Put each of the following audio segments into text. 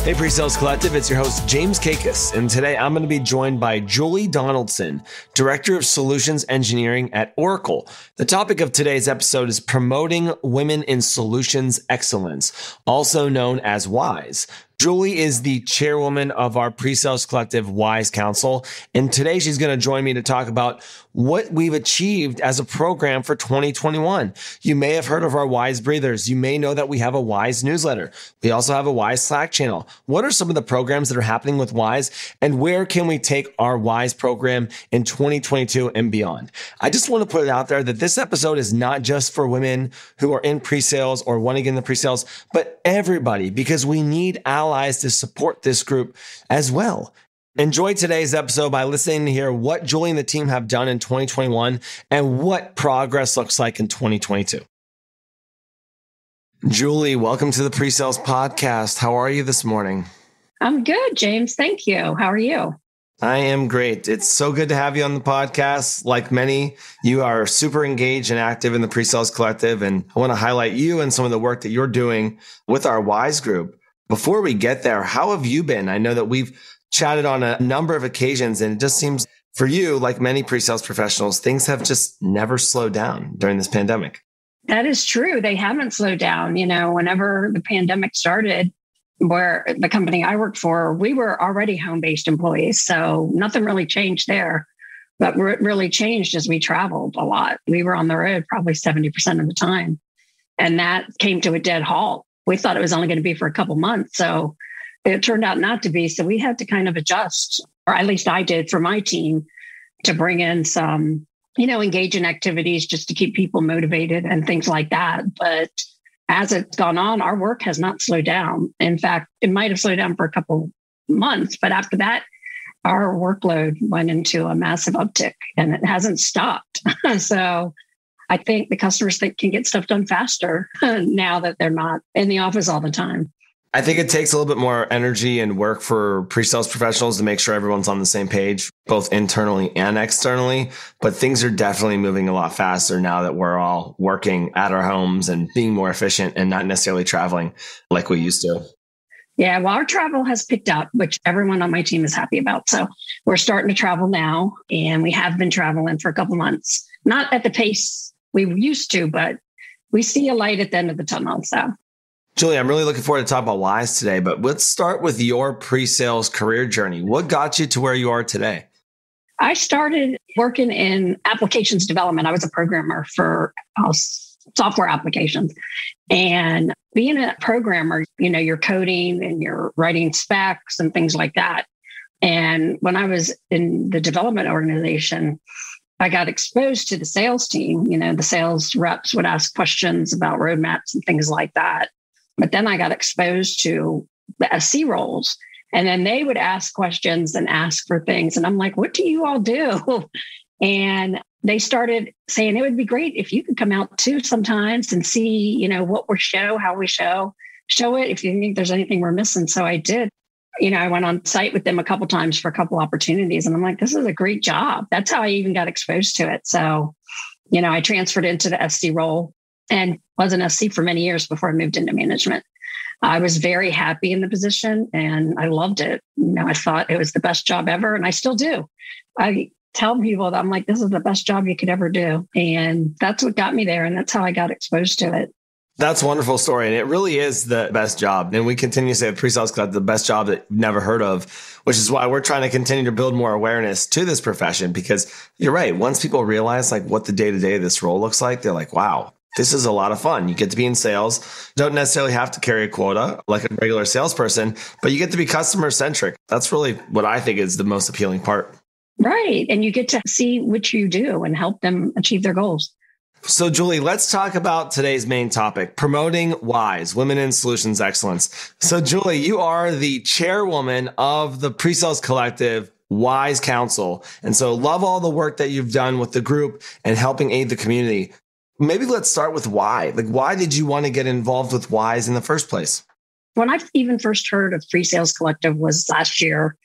Hey, PreSales Collective, it's your host, James Kakis, and today I'm going to be joined by Julie Donaldson, Director of Solutions Engineering at Oracle. The topic of today's episode is promoting women in solutions excellence, also known as WISE. Julie is the chairwoman of our PreSales Collective WISE Council, and today she's going to join me to talk about what we've achieved as a program for 2021. You may have heard of our WISE Breathers. You may know that we have a WISE newsletter. We also have a WISE Slack channel. What are some of the programs that are happening with WISE, and where can we take our WISE program in 2022 and beyond? I just want to put it out there that this episode is not just for women who are in pre-sales or want to get into pre-sales, but everybody, because we need allies to support this group as well. Enjoy today's episode by listening to hear what Julie and the team have done in 2021 and what progress looks like in 2022. Julie, welcome to the PreSales Podcast. How are you this morning? I'm good, James. Thank you. How are you? I am great. It's so good to have you on the podcast. Like many, you are super engaged and active in the PreSales Collective, and I want to highlight you and some of the work that you're doing with our WISE group. Before we get there, how have you been? I know that we've chatted on a number of occasions, and it just seems for you, like many pre-sales professionals, things have just never slowed down during this pandemic. That is true. They haven't slowed down. You know, whenever the pandemic started, where the company I worked for, we were already home-based employees. So nothing really changed there. But what really changed is we traveled a lot. We were on the road probably 70% of the time. And that came to a dead halt. We thought it was only going to be for a couple months. So it turned out not to be. So we had to kind of adjust, or at least I did for my team, to bring in some, engage in activities just to keep people motivated and things like that. But as it's gone on, our work has not slowed down. In fact, it might have slowed down for a couple months, but after that, our workload went into a massive uptick and it hasn't stopped. So I think the customers can get stuff done faster now that they're not in the office all the time. I think it takes a little bit more energy and work for pre-sales professionals to make sure everyone's on the same page, both internally and externally. But things are definitely moving a lot faster now that we're all working at our homes and being more efficient and not necessarily traveling like we used to. Yeah, well, our travel has picked up, which everyone on my team is happy about. So we're starting to travel now, and we have been traveling for a couple months. Not at the pace we used to, but we see a light at the end of the tunnel. So, Julie, I'm really looking forward to talk about WISE today, but let's start with your pre-sales career journey. What got you to where you are today? I started working in applications development. I was a programmer for software applications. And being a programmer, you're coding and you're writing specs and things like that. And when I was in the development organization, I got exposed to the sales team. The sales reps would ask questions about roadmaps and things like that. But then I got exposed to the SC roles, and then they would ask questions and ask for things. And I'm like, what do you all do? And they started saying it would be great if you could come out too sometimes and see, what we show, how we show it if you think there's anything we're missing. So I did. I went on site with them a couple times for a couple opportunities, and I'm like, this is a great job. That's how I even got exposed to it. So, I transferred into the SC role and was an SC for many years before I moved into management. I was very happy in the position and I loved it. I thought it was the best job ever, and I still do. I tell people that I'm like, this is the best job you could ever do. And that's what got me there. And that's how I got exposed to it. That's a wonderful story. And it really is the best job. And we continue to say pre-sales got the best job that you've never heard of, which is why we're trying to continue to build more awareness to this profession, because you're right. Once people realize like what the day-to-day of this role looks like, they're like, wow, this is a lot of fun. You get to be in sales. Don't necessarily have to carry a quota like a regular salesperson, but you get to be customer centric. That's really what I think is the most appealing part. Right. And you get to see what you do and help them achieve their goals. So, Julie, let's talk about today's main topic, promoting WISE, Women in Solutions Excellence. So, Julie, you are the chairwoman of the PreSales Collective WISE Council. And so love all the work that you've done with the group and helping aid the community. Maybe let's start with why. Like, why did you want to get involved with WISE in the first place? When I even first heard of PreSales Collective was last year,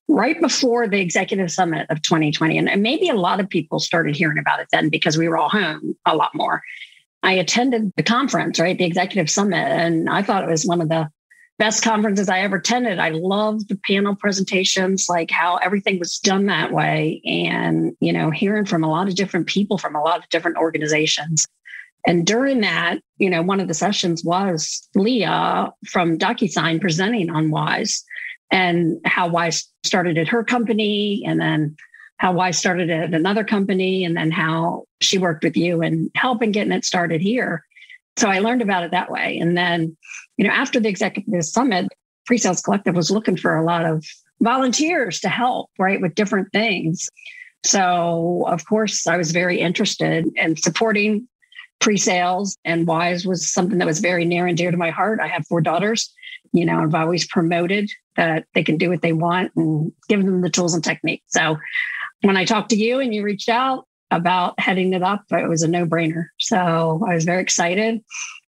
right before the executive summit of 2020. And maybe a lot of people started hearing about it then because we were all home a lot more. I attended the conference, right? The executive summit. And I thought it was one of the best conferences I ever attended. I loved the panel presentations, like how everything was done that way. And, hearing from a lot of different people from a lot of different organizations. And during that, one of the sessions was Leah from DocuSign presenting on Wise and how Wise started at her company, and then how Wise started at another company, and then how she worked with you and helping getting it started here. So I learned about it that way. And then, after the Executive Summit, PreSales Collective was looking for a lot of volunteers to help, right, with different things. So, of course, I was very interested in supporting PreSales, and Wise was something that was very near and dear to my heart. I have 4 daughters. I've always promoted that they can do what they want and given them the tools and techniques. So when I talked to you and you reached out about heading it up, it was a no-brainer. So I was very excited.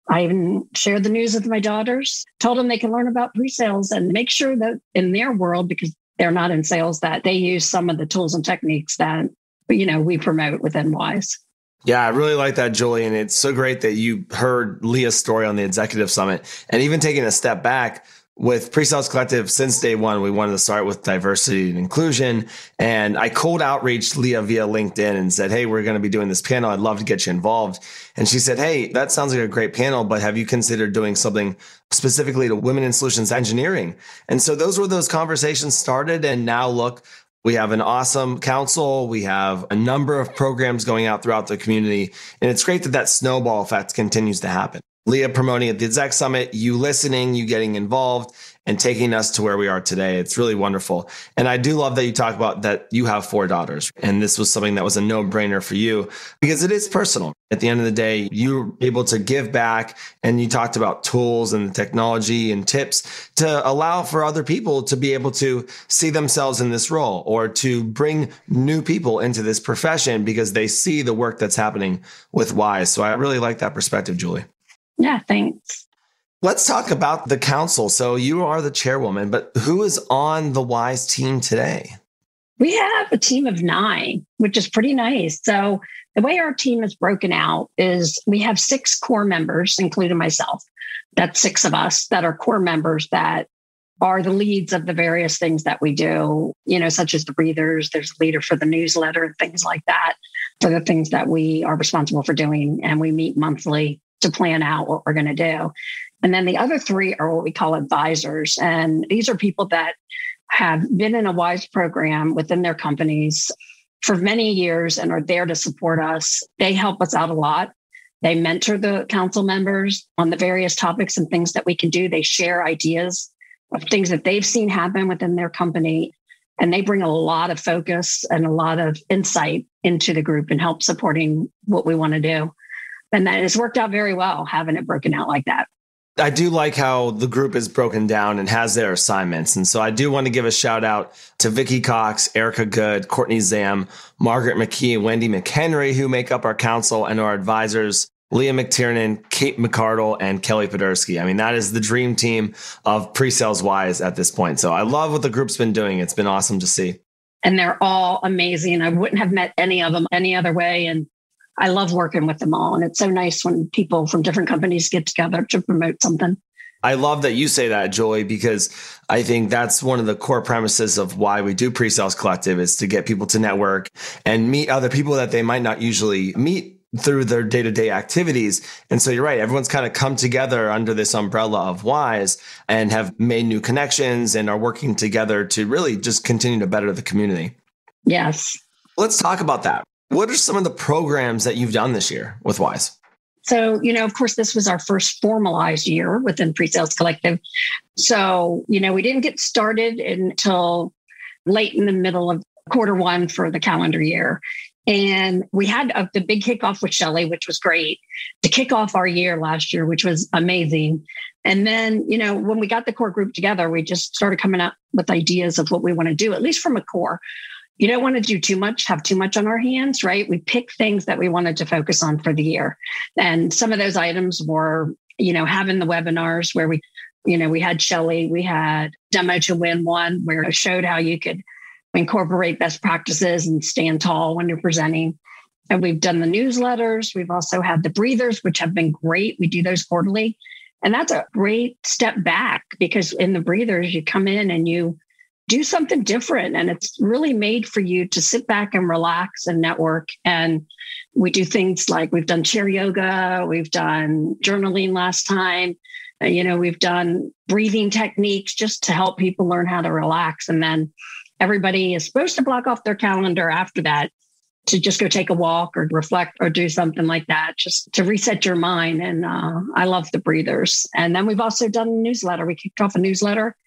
I even shared the news with my daughters, told them they can learn about PreSales and make sure that in their world, because they're not in sales, that they use some of the tools and techniques that, we promote within Wise. Yeah, I really like that, Julie. And it's so great that you heard Leah's story on the Executive Summit. And even taking a step back, with PreSales Collective, since day one, we wanted to start with diversity and inclusion. And I cold outreached Leah via LinkedIn and said, hey, we're going to be doing this panel. I'd love to get you involved. And she said, hey, that sounds like a great panel, but have you considered doing something specifically to women in solutions engineering? And so those conversations started. And now look, we have an awesome council. We have a number of programs going out throughout the community. And it's great that snowball effect continues to happen. Leah promoting at the Exec Summit, you listening, you getting involved and taking us to where we are today. It's really wonderful. And I do love that you talk about that you have 4 daughters. And this was something that was a no-brainer for you because it is personal. At the end of the day, you're able to give back, and you talked about tools and technology and tips to allow for other people to be able to see themselves in this role or to bring new people into this profession because they see the work that's happening with Wise. So I really like that perspective, Julie. Yeah, thanks. Let's talk about the council. So you are the chairwoman, but who is on the Wise team today? We have a team of 9, which is pretty nice. So the way our team is broken out is we have 6 core members, including myself. That's 6 of us that are core members that are the leads of the various things that we do, such as the breathers. There's a leader for the newsletter and things like that, for the things that we are responsible for doing. And we meet monthly to plan out what we're going to do. And then the other 3 are what we call advisors. And these are people that have been in a Wise program within their companies for many years and are there to support us. They help us out a lot. They mentor the council members on the various topics and things that we can do. They share ideas of things that they've seen happen within their company. And they bring a lot of focus and a lot of insight into the group and help supporting what we want to do. And that has worked out very well, having it broken out like that. I do like how the group is broken down and has their assignments. And so I do want to give a shout out to Vicky Cox, Erica Good, Courtney Zam, Margaret McKee, and Wendy McHenry, who make up our council, and our advisors, Leah McTiernan, Kate McCardle, and Kelly Podersky. I mean, that is the dream team of PreSales Wise at this point. So I love what the group's been doing. It's been awesome to see. And they're all amazing. I wouldn't have met any of them any other way. And I love working with them all. And it's so nice when people from different companies get together to promote something. I love that you say that, Julie, because I think that's one of the core premises of why we do PreSales Collective is to get people to network and meet other people that they might not usually meet through their day-to-day activities. And so you're right. Everyone's kind of come together under this umbrella of Wise and have made new connections and are working together to really just continue to better the community. Yes. Let's talk about that. What are some of the programs that you've done this year with Wise? So, of course, this was our first formalized year within PreSales Collective. So, we didn't get started until late in the middle of Q1 for the calendar year. And we had the big kickoff with Shelley, which was great to kick off our year last year, which was amazing. And then, when we got the core group together, we just started coming up with ideas of what we want to do, at least from a core. You don't want to do too much, have too much on our hands, right? We picked things that we wanted to focus on for the year. And some of those items were, having the webinars where we had Shelley, we had Demo to Win one where it showed how you could incorporate best practices and stand tall when you're presenting. And we've done the newsletters. We've also had the breathers, which have been great. We do those quarterly. And that's a great step back because in the breathers, you come in and you do something different. And it's really made for you to sit back and relax and network. And we do things like we've done chair yoga, we've done journaling last time. We've done breathing techniques just to help people learn how to relax. And then everybody is supposed to block off their calendar after that to just go take a walk or reflect or do something like that, just to reset your mind. And I love the breathers. And then we've also done a newsletter. We kicked off a newsletter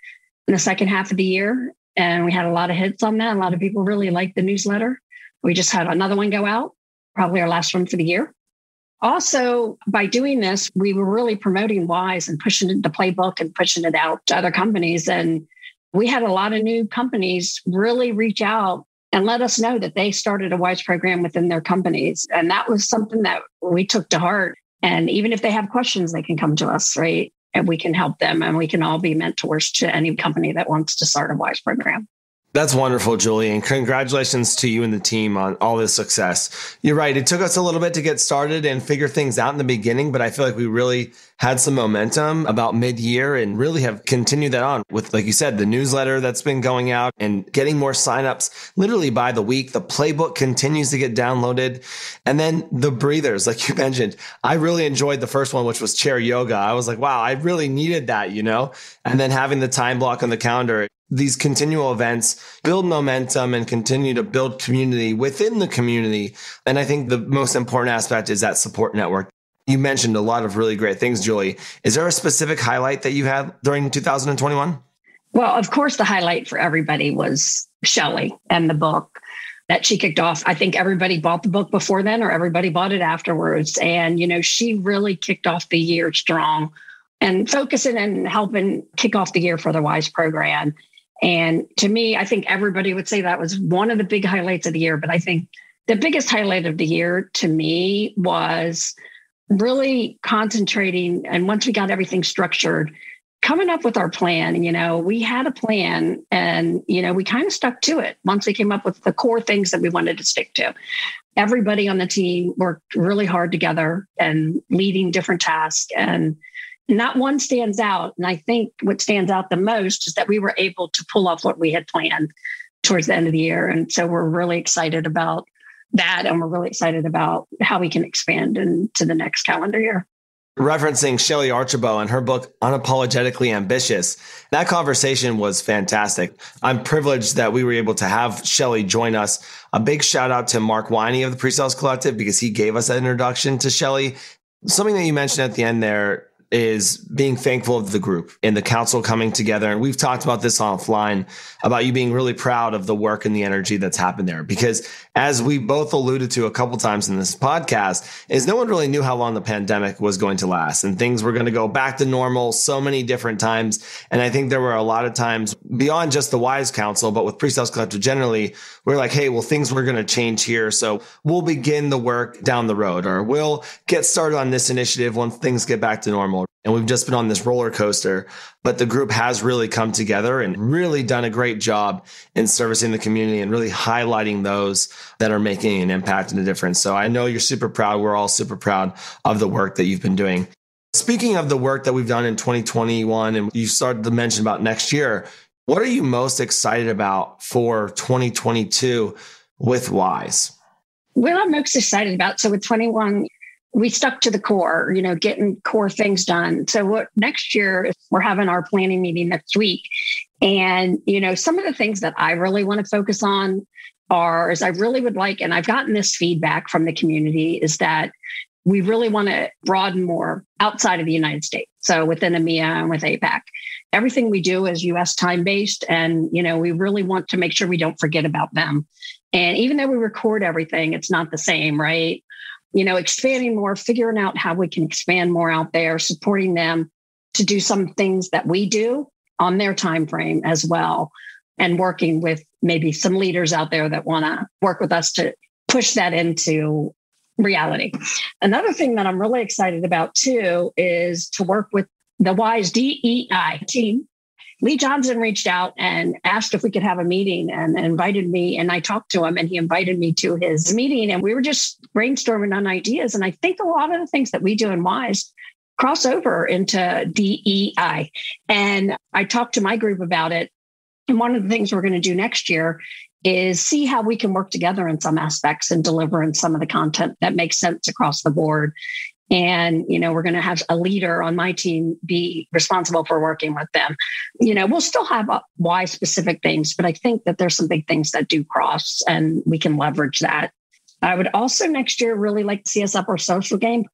in the second half of the year, and we had a lot of hits on that. A lot of people really liked the newsletter. We just had another one go out, probably our last one for the year. Also, by doing this, we were really promoting WISE and pushing the playbook and pushing it out to other companies. And we had a lot of new companies really reach out and let us know that they started a WISE program within their companies. And that was something that we took to heart. And even if they have questions, they can come to us, right? And we can help them, and we can all be mentors to any company that wants to start a WISE program. That's wonderful, Julie, and congratulations to you and the team on all this success. You're right. It took us a little bit to get started and figure things out in the beginning, but I feel like we really had some momentum about mid-year and really have continued that on with, like you said, the newsletter that's been going out and getting more signups literally by the week. The playbook continues to get downloaded. And then the breathers, like you mentioned, I really enjoyed the first one, which was chair yoga. I was like, wow, I really needed that, and then having the time block on the calendar. These continual events build momentum and continue to build community within the community. And I think the most important aspect is that support network. You mentioned a lot of really great things, Julie. Is there a specific highlight that you had during 2021? Well, of course, the highlight for everybody was Shelley and the book that she kicked off. I think everybody bought the book before then, or everybody bought it afterwards. And, she really kicked off the year strong and focusing and helping kick off the year for the WISE program. And to me, I think everybody would say that was one of the big highlights of the year. But I think the biggest highlight of the year to me was really concentrating. And once we got everything structured, coming up with our plan. We had a plan and, we kind of stuck to it once we came up with the core things that we wanted to stick to. Everybody on the team worked really hard together and leading different tasks, and not one stands out. And I think what stands out the most is that we were able to pull off what we had planned towards the end of the year. And so we're really excited about that. And we're really excited about how we can expand into the next calendar year. Referencing Shelley Archibald and her book, Unapologetically Ambitious, that conversation was fantastic. I'm privileged that we were able to have Shelley join us. A big shout out to Mark Winey of the PreSales Collective because he gave us that introduction to Shelley. Something that you mentioned at the end there is being thankful of the group and the council coming together. And we've talked about this offline about you being really proud of the work and the energy that's happened there. Because as we both alluded to a couple times in this podcast, is no one really knew how long the pandemic was going to last and things were going to go back to normal so many different times. And I think there were a lot of times beyond just the WISE Council, but with PreSales Collective generally, we're like, hey, well, things were going to change here. So we'll begin the work down the road, or we'll get started on this initiative once things get back to normal. And we've just been on this roller coaster, but the group has really come together and really done a great job in servicing the community and really highlighting those that are making an impact and a difference. So I know you're super proud. We're all super proud of the work that you've been doing. Speaking of the work that we've done in 2021, and you started to mention about next year, what are you most excited about for 2022 with WISE? What I'm most excited about, so with 21, we stuck to the core, getting core things done. So what next year, we're having our planning meeting next week. And, some of the things that I really want to focus on is I really would like, and I've gotten this feedback from the community, is that we really want to broaden more outside of the United States. So within EMEA and with APAC, everything we do is US time-based. And, we really want to make sure we don't forget about them. And even though we record everything, it's not the same, right? Expanding more, figuring out how we can expand more out there, supporting them to do some things that we do on their time frame as well, and working with maybe some leaders out there that want to work with us to push that into reality. Another thing that I'm really excited about too is to work with the WISE DEI team. Lee Johnson reached out and asked if we could have a meeting and invited me, and I talked to him and he invited me to his meeting, and we were just brainstorming on ideas. And I think a lot of the things that we do in WISE cross over into DEI. And I talked to my group about it. And one of the things we're going to do next year is see how we can work together in some aspects and deliver in some of the content that makes sense across the board. And, we're going to have a leader on my team be responsible for working with them. We'll still have why specific things, but I think that there's some big things that do cross and we can leverage that. I would also next year really like to see us up our social game.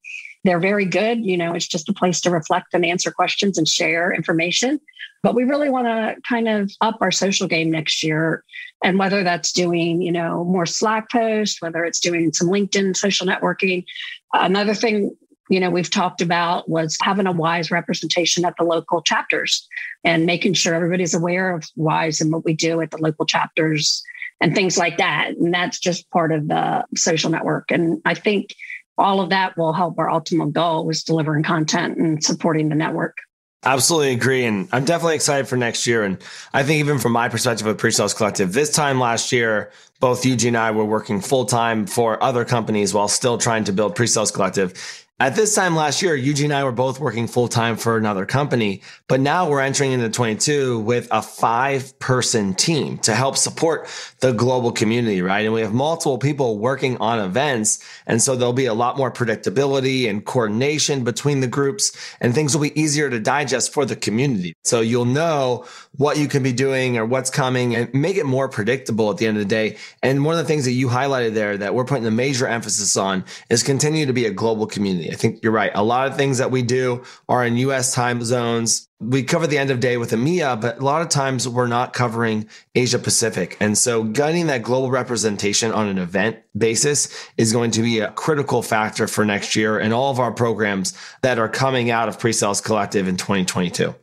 They're very good. It's just a place to reflect and answer questions and share information. But we really want to kind of up our social game next year. And whether that's doing, more Slack posts, whether it's doing some LinkedIn social networking. Another thing, we've talked about was having a WISE representation at the local chapters and making sure everybody's aware of WISE and what we do at the local chapters and things like that. And that's just part of the social network. And I think all of that will help our ultimate goal, was delivering content and supporting the network. Absolutely agree. And I'm definitely excited for next year. And I think even from my perspective of PreSales Collective, this time last year, both Eugene and I were working full time for other companies while still trying to build PreSales Collective. At this time last year, Eugene and I were both working full time for another company, but now we're entering into 22 with a 5-person team to help support the global community, right? And we have multiple people working on events. And so there'll be a lot more predictability and coordination between the groups, and things will be easier to digest for the community. So you'll know what you can be doing or what's coming and make it more predictable at the end of the day. And one of the things that you highlighted there that we're putting a major emphasis on is continue to be a global community. I think you're right. A lot of things that we do are in US time zones. We cover the end of day with EMEA, but a lot of times we're not covering Asia Pacific. And so getting that global representation on an event basis is going to be a critical factor for next year and all of our programs that are coming out of PreSales Collective in 2022.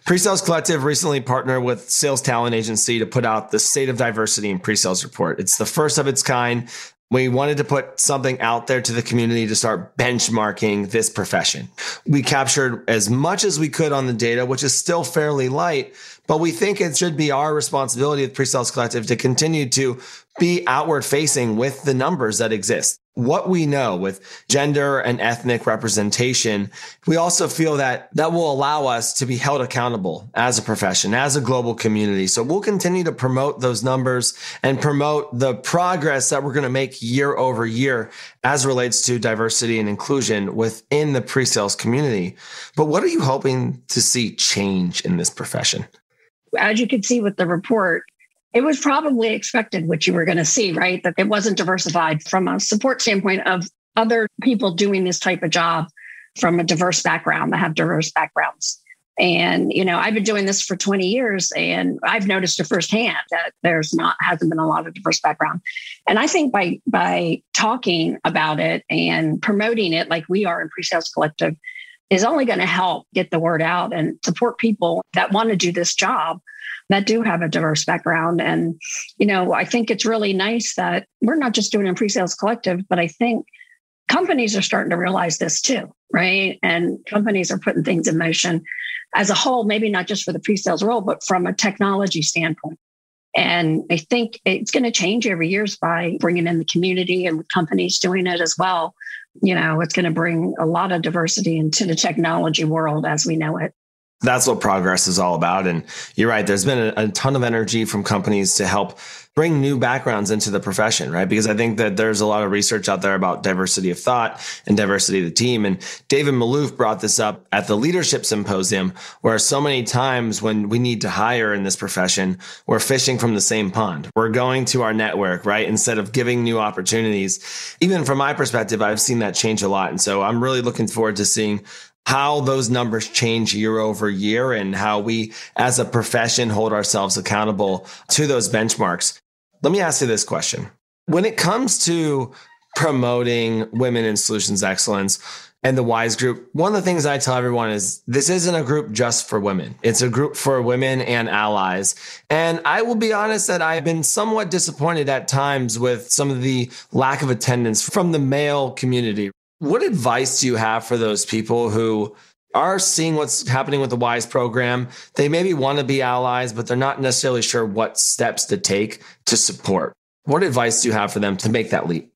PreSales Collective recently partnered with Sales Talent Agency to put out the State of Diversity in PreSales report. It's the first of its kind. We wanted to put something out there to the community to start benchmarking this profession. We captured as much as we could on the data, which is still fairly light, but we think it should be our responsibility at PreSales Collective to continue to be outward facing with the numbers that exist. What we know with gender and ethnic representation, we also feel that will allow us to be held accountable as a profession, as a global community. So we'll continue to promote those numbers and promote the progress that we're going to make year over year as relates to diversity and inclusion within the pre-sales community. But what are you hoping to see change in this profession? As you can see with the report, it was probably expected what you were going to see, right? That it wasn't diversified from a support standpoint of other people doing this type of job from a diverse background that have diverse backgrounds. And, I've been doing this for 20 years and I've noticed it firsthand that hasn't been a lot of diverse background. And I think by talking about it and promoting it like we are in PreSales Collective is only going to help get the word out and support people that want to do this job that do have a diverse background. And, I think it's really nice that we're not just doing it in PreSales Collective, but I think companies are starting to realize this too, right? And companies are putting things in motion as a whole, maybe not just for the pre-sales role, but from a technology standpoint. And I think it's going to change every year by bringing in the community and companies doing it as well. It's going to bring a lot of diversity into the technology world as we know it. That's what progress is all about. And you're right. There's been a ton of energy from companies to help bring new backgrounds into the profession, right? Because I think that there's a lot of research out there about diversity of thought and diversity of the team. And David Malouf brought this up at the Leadership Symposium, where so many times when we need to hire in this profession, we're fishing from the same pond. We're going to our network, right? Instead of giving new opportunities. Even from my perspective, I've seen that change a lot. And so I'm really looking forward to seeing how those numbers change year over year and how we as a profession hold ourselves accountable to those benchmarks. Let me ask you this question. When it comes to promoting women in solutions excellence and the WISE group, one of the things I tell everyone is this isn't a group just for women. It's a group for women and allies. And I will be honest that I've been somewhat disappointed at times with some of the lack of attendance from the male community. What advice do you have for those people who are seeing what's happening with the WISE program? They maybe want to be allies, but they're not necessarily sure what steps to take to support. What advice do you have for them to make that leap?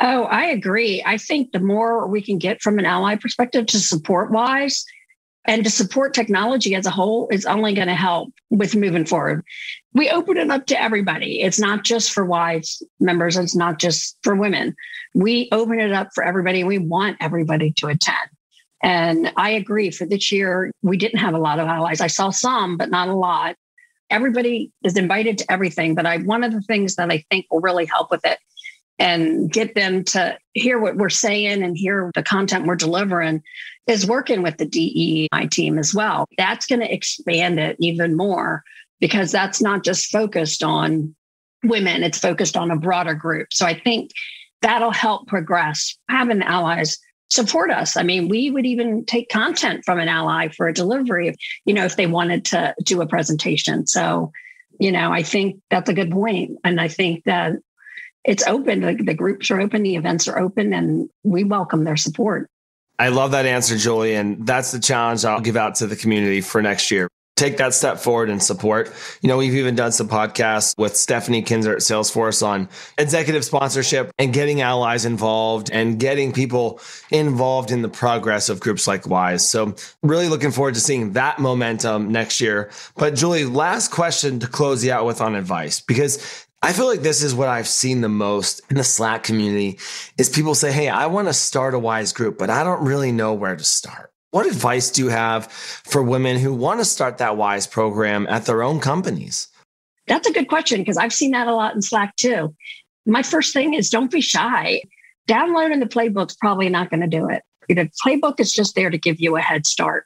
Oh, I agree. I think the more we can get from an ally perspective to support WISE and to support technology as a whole is only going to help with moving forward. We open it up to everybody. It's not just for WISE members. It's not just for women. We open it up for everybody. We want everybody to attend. And I agree, for this year, we didn't have a lot of allies. I saw some, but not a lot. Everybody is invited to everything. But one of the things that I think will really help with it and get them to hear what we're saying and hear the content we're delivering is working with the DEI team as well. That's going to expand it even more, because that's not just focused on women, it's focused on a broader group. So I think that'll help progress, having allies support us. I mean, we would even take content from an ally for a delivery, if they wanted to do a presentation. So, I think that's a good point. And I think that it's open. The groups are open, the events are open, and we welcome their support. I love that answer, Julie. And that's the challenge I'll give out to the community for next year. Take that step forward and support. We've even done some podcasts with Stephanie Kinzer at Salesforce on executive sponsorship and getting allies involved and getting people involved in the progress of groups like WISE. So really looking forward to seeing that momentum next year. But Julie, last question to close you out with on advice, because I feel like this is what I've seen the most in the Slack community is people say, hey, I want to start a WISE group, but I don't really know where to start. What advice do you have for women who want to start that WISE program at their own companies? That's a good question, because I've seen that a lot in Slack too. My first thing is don't be shy. Downloading the playbook's probably not going to do it. The playbook is just there to give you a head start.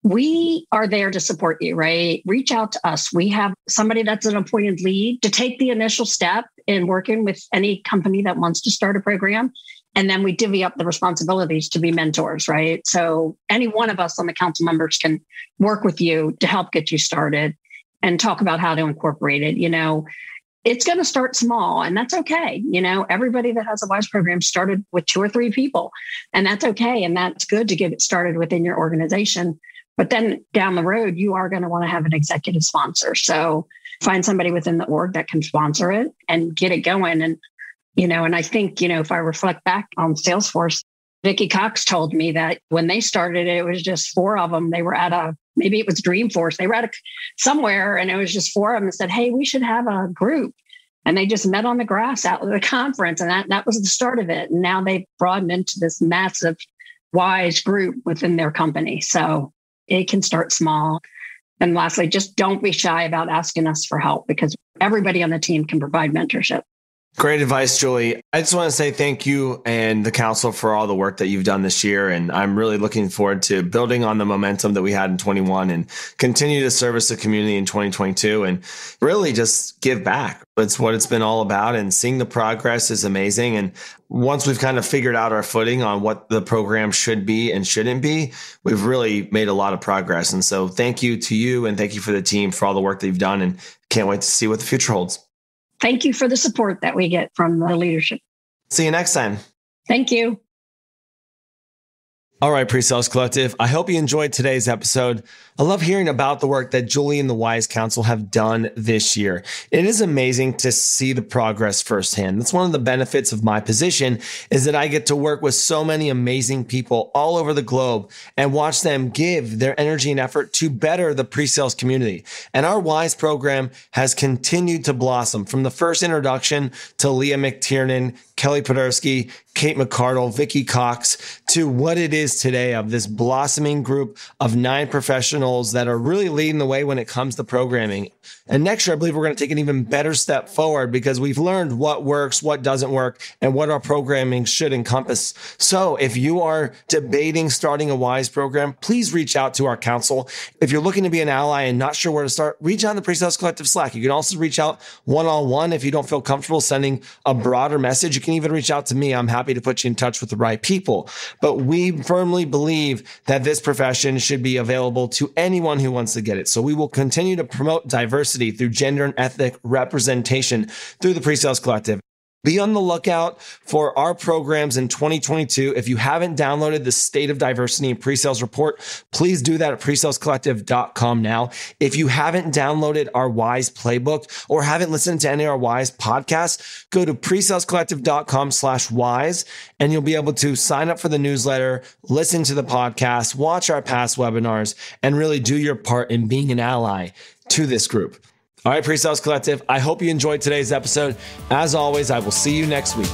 We are there to support you, right? Reach out to us. We have somebody that's an appointed lead to take the initial step in working with any company that wants to start a program. And then we divvy up the responsibilities to be mentors, right? So any one of us on the council members can work with you to help get you started and talk about how to incorporate it. It's going to start small, and that's okay. Everybody that has a WISE program started with 2 or 3 people, and that's okay. And that's good to get it started within your organization. But then down the road, you are going to want to have an executive sponsor. So find somebody within the org that can sponsor it and get it going. And I think, if I reflect back on Salesforce, Vicki Cox told me that when they started, it was just 4 of them. They were at maybe it was Dreamforce. They were at somewhere, and it was just 4 of them and said, hey, we should have a group. And they just met on the grass out at the conference. And that was the start of it. And now they've broadened into this massive WISE group within their company. So it can start small. And lastly, just don't be shy about asking us for help, because everybody on the team can provide mentorship. Great advice, Julie. I just want to say thank you and the council for all the work that you've done this year. And I'm really looking forward to building on the momentum that we had in 21 and continue to service the community in 2022 and really just give back. It's what it's been all about. And seeing the progress is amazing. And once we've kind of figured out our footing on what the program should be and shouldn't be, we've really made a lot of progress. And so thank you to you, and thank you for the team for all the work that you've done, and can't wait to see what the future holds. Thank you for the support that we get from the leadership. See you next time. Thank you. All right, PreSales Collective, I hope you enjoyed today's episode. I love hearing about the work that Julie and the WISE Council have done this year. It is amazing to see the progress firsthand. That's one of the benefits of my position, is that I get to work with so many amazing people all over the globe and watch them give their energy and effort to better the pre-sales community. And our WISE program has continued to blossom from the first introduction to Leah McTiernan, Kelly Podersky, Kate McCardle, Vicki Cox, to what it is today of this blossoming group of 9 professionals that are really leading the way when it comes to programming. And next year, I believe we're going to take an even better step forward, because we've learned what works, what doesn't work, and what our programming should encompass. So if you are debating starting a WISE program, please reach out to our council. If you're looking to be an ally and not sure where to start, reach out to the PreSales Collective Slack. You can also reach out one-on-one if you don't feel comfortable sending a broader message. You can even reach out to me. I'm happy to put you in touch with the right people. But we firmly believe that this profession should be available to anyone who wants to get it. So we will continue to promote diversity through gender and ethnic representation through the PreSales Collective. Be on the lookout for our programs in 2022. If you haven't downloaded the State of Diversity and Pre-Sales Report, please do that at presalescollective.com now. If you haven't downloaded our WISE playbook or haven't listened to any of our WISE podcasts, go to presalescollective.com/WISE and you'll be able to sign up for the newsletter, listen to the podcast, watch our past webinars, and really do your part in being an ally to this group. All right, Pre-Sales Collective, I hope you enjoyed today's episode. As always, I will see you next week.